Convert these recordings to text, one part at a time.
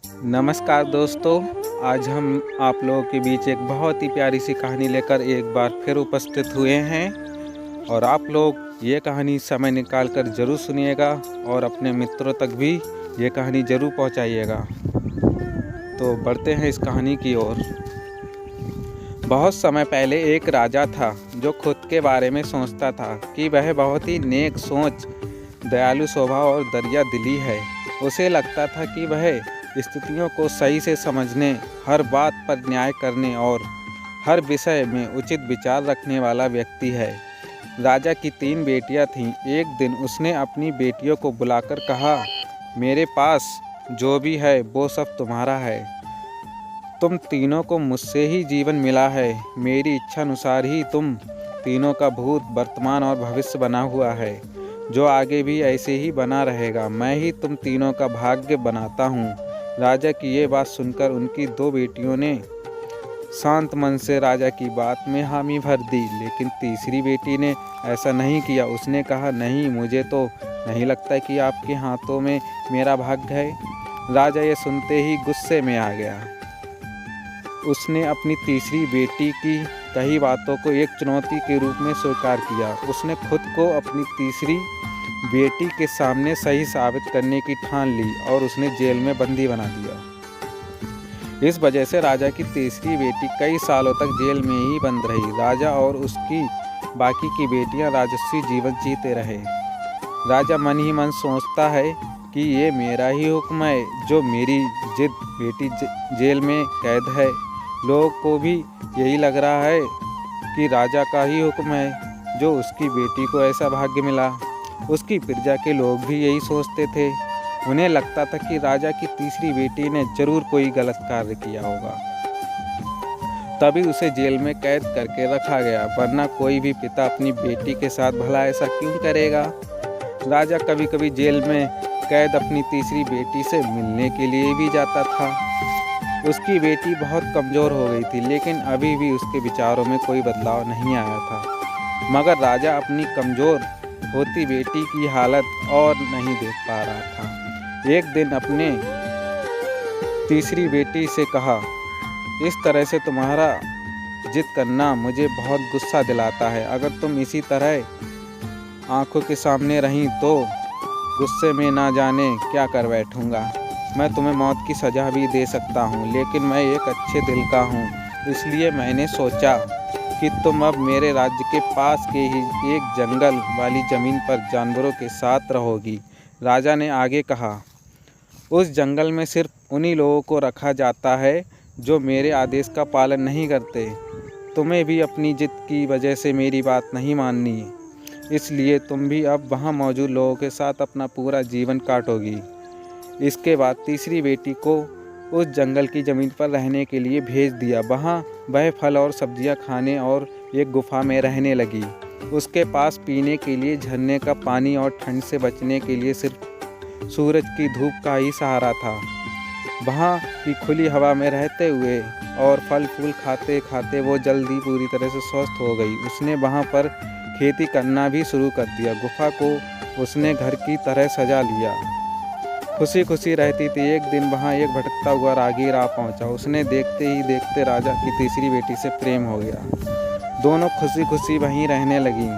नमस्कार दोस्तों। आज हम आप लोगों के बीच एक बहुत ही प्यारी सी कहानी लेकर एक बार फिर उपस्थित हुए हैं और आप लोग ये कहानी समय निकाल कर ज़रूर सुनिएगा और अपने मित्रों तक भी ये कहानी ज़रूर पहुंचाइएगा। तो बढ़ते हैं इस कहानी की ओर। बहुत समय पहले एक राजा था जो खुद के बारे में सोचता था कि वह बहुत ही नेक सोच, दयालु स्वभाव और दरिया दिली है। उसे लगता था कि वह स्थितियों को सही से समझने, हर बात पर न्याय करने और हर विषय में उचित विचार रखने वाला व्यक्ति है। राजा की 3 बेटियां थीं। एक दिन उसने अपनी बेटियों को बुलाकर कहा, मेरे पास जो भी है वो सब तुम्हारा है। तुम तीनों को मुझसे ही जीवन मिला है। मेरी इच्छा अनुसार ही तुम तीनों का भूत, वर्तमान और भविष्य बना हुआ है, जो आगे भी ऐसे ही बना रहेगा। मैं ही तुम तीनों का भाग्य बनाता हूँ। राजा की ये बात सुनकर उनकी 2 बेटियों ने शांत मन से राजा की बात में हामी भर दी, लेकिन तीसरी बेटी ने ऐसा नहीं किया। उसने कहा, नहीं, मुझे तो नहीं लगता कि आपके हाथों में मेरा भाग्य है। राजा ये सुनते ही गुस्से में आ गया। उसने अपनी तीसरी बेटी की कही बातों को एक चुनौती के रूप में स्वीकार किया। उसने खुद को अपनी तीसरी बेटी के सामने सही साबित करने की ठान ली और उसने जेल में बंदी बना दिया। इस वजह से राजा की तीसरी बेटी कई सालों तक जेल में ही बंद रही। राजा और उसकी बाकी की बेटियां राजस्वी जीवन जीते रहे। राजा मन ही मन सोचता है कि ये मेरा ही हुक्म है जो मेरी जिद बेटी जेल में कैद है। लोगों को भी यही लग रहा है कि राजा का ही हुक्म है जो उसकी बेटी को ऐसा भाग्य मिला। उसकी प्रजा के लोग भी यही सोचते थे। उन्हें लगता था कि राजा की तीसरी बेटी ने जरूर कोई गलत कार्य किया होगा, तभी उसे जेल में कैद करके रखा गया, वरना कोई भी पिता अपनी बेटी के साथ भला ऐसा क्यों करेगा। राजा कभी कभी जेल में कैद अपनी तीसरी बेटी से मिलने के लिए भी जाता था। उसकी बेटी बहुत कमज़ोर हो गई थी, लेकिन अभी भी उसके विचारों में कोई बदलाव नहीं आया था। मगर राजा अपनी कमज़ोर होती बेटी की हालत और नहीं देख पा रहा था। एक दिन अपने तीसरी बेटी से कहा, इस तरह से तुम्हारा जिद करना मुझे बहुत गुस्सा दिलाता है। अगर तुम इसी तरह आंखों के सामने रहीं तो गुस्से में ना जाने क्या कर बैठूंगा। मैं तुम्हें मौत की सज़ा भी दे सकता हूँ, लेकिन मैं एक अच्छे दिल का हूँ, इसलिए मैंने सोचा कि तुम अब मेरे राज्य के पास के ही एक जंगल वाली ज़मीन पर जानवरों के साथ रहोगी। राजा ने आगे कहा, उस जंगल में सिर्फ उन्हीं लोगों को रखा जाता है जो मेरे आदेश का पालन नहीं करते। तुम्हें भी अपनी जिद की वजह से मेरी बात नहीं माननी, इसलिए तुम भी अब वहाँ मौजूद लोगों के साथ अपना पूरा जीवन काटोगी। इसके बाद तीसरी बेटी को उस जंगल की ज़मीन पर रहने के लिए भेज दिया। वहाँ वह फल और सब्जियां खाने और एक गुफा में रहने लगी। उसके पास पीने के लिए झरने का पानी और ठंड से बचने के लिए सिर्फ सूरज की धूप का ही सहारा था। वहाँ की खुली हवा में रहते हुए और फल फूल खाते खाते वो जल्दी पूरी तरह से स्वस्थ हो गई। उसने वहाँ पर खेती करना भी शुरू कर दिया। गुफा को उसने घर की तरह सजा लिया। खुशी खुशी रहती थी। एक दिन वहाँ एक भटकता हुआ राहगीर आ पहुँचा। उसने देखते ही देखते राजा की तीसरी बेटी से प्रेम हो गया। दोनों खुशी खुशी वहीं रहने लगीं।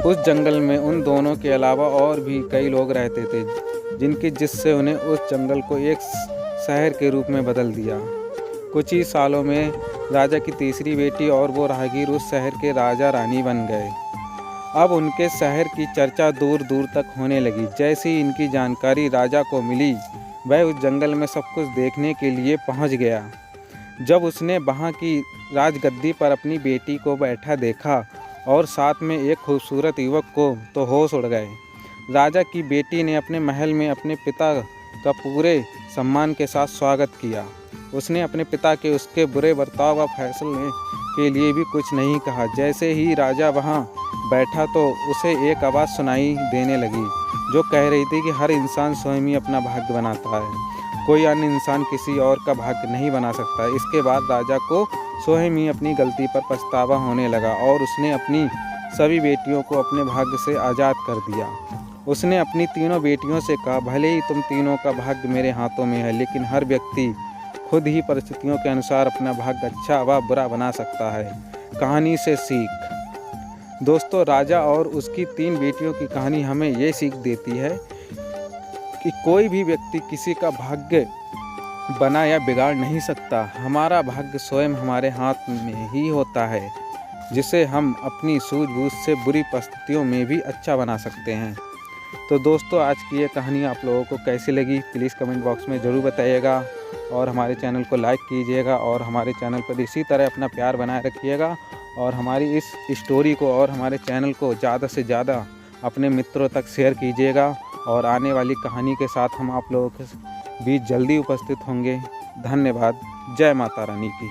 उस जंगल में उन दोनों के अलावा और भी कई लोग रहते थे, जिनकी जिससे उन्हें उस जंगल को एक शहर के रूप में बदल दिया। कुछ ही सालों में राजा की तीसरी बेटी और वो राहगीर उस शहर के राजा रानी बन गए। अब उनके शहर की चर्चा दूर दूर तक होने लगी। जैसे ही इनकी जानकारी राजा को मिली, वह उस जंगल में सब कुछ देखने के लिए पहुंच गया। जब उसने वहां की राजगद्दी पर अपनी बेटी को बैठा देखा और साथ में एक खूबसूरत युवक को, तो होश उड़ गए। राजा की बेटी ने अपने महल में अपने पिता का पूरे सम्मान के साथ स्वागत किया। उसने अपने पिता के उसके बुरे बर्ताव व फैसले के लिए भी कुछ नहीं कहा। जैसे ही राजा वहां बैठा तो उसे एक आवाज़ सुनाई देने लगी, जो कह रही थी कि हर इंसान स्वयं ही अपना भाग्य बनाता है, कोई अन्य इंसान किसी और का भाग्य नहीं बना सकता। इसके बाद राजा को स्वयं ही अपनी गलती पर पछतावा होने लगा और उसने अपनी सभी बेटियों को अपने भाग्य से आज़ाद कर दिया उसने अपनी तीनों बेटियों से कहा, भले ही तुम तीनों का भाग्य मेरे हाथों में है, लेकिन हर व्यक्ति खुद ही परिस्थितियों के अनुसार अपना भाग्य अच्छा व बुरा बना सकता है। कहानी से सीख। दोस्तों, राजा और उसकी 3 बेटियों की कहानी हमें ये सीख देती है कि कोई भी व्यक्ति किसी का भाग्य बना या बिगाड़ नहीं सकता। हमारा भाग्य स्वयं हमारे हाथ में ही होता है, जिसे हम अपनी सूझबूझ से बुरी परिस्थितियों में भी अच्छा बना सकते हैं। तो दोस्तों, आज की ये कहानी आप लोगों को कैसी लगी प्लीज़ कमेंट बॉक्स में ज़रूर बताइएगा, और हमारे चैनल को लाइक कीजिएगा और हमारे चैनल पर इसी तरह अपना प्यार बनाए रखिएगा, और हमारी इस स्टोरी को और हमारे चैनल को ज़्यादा से ज़्यादा अपने मित्रों तक शेयर कीजिएगा। और आने वाली कहानी के साथ हम आप लोगों के बीच जल्दी उपस्थित होंगे। धन्यवाद। जय माता रानी की।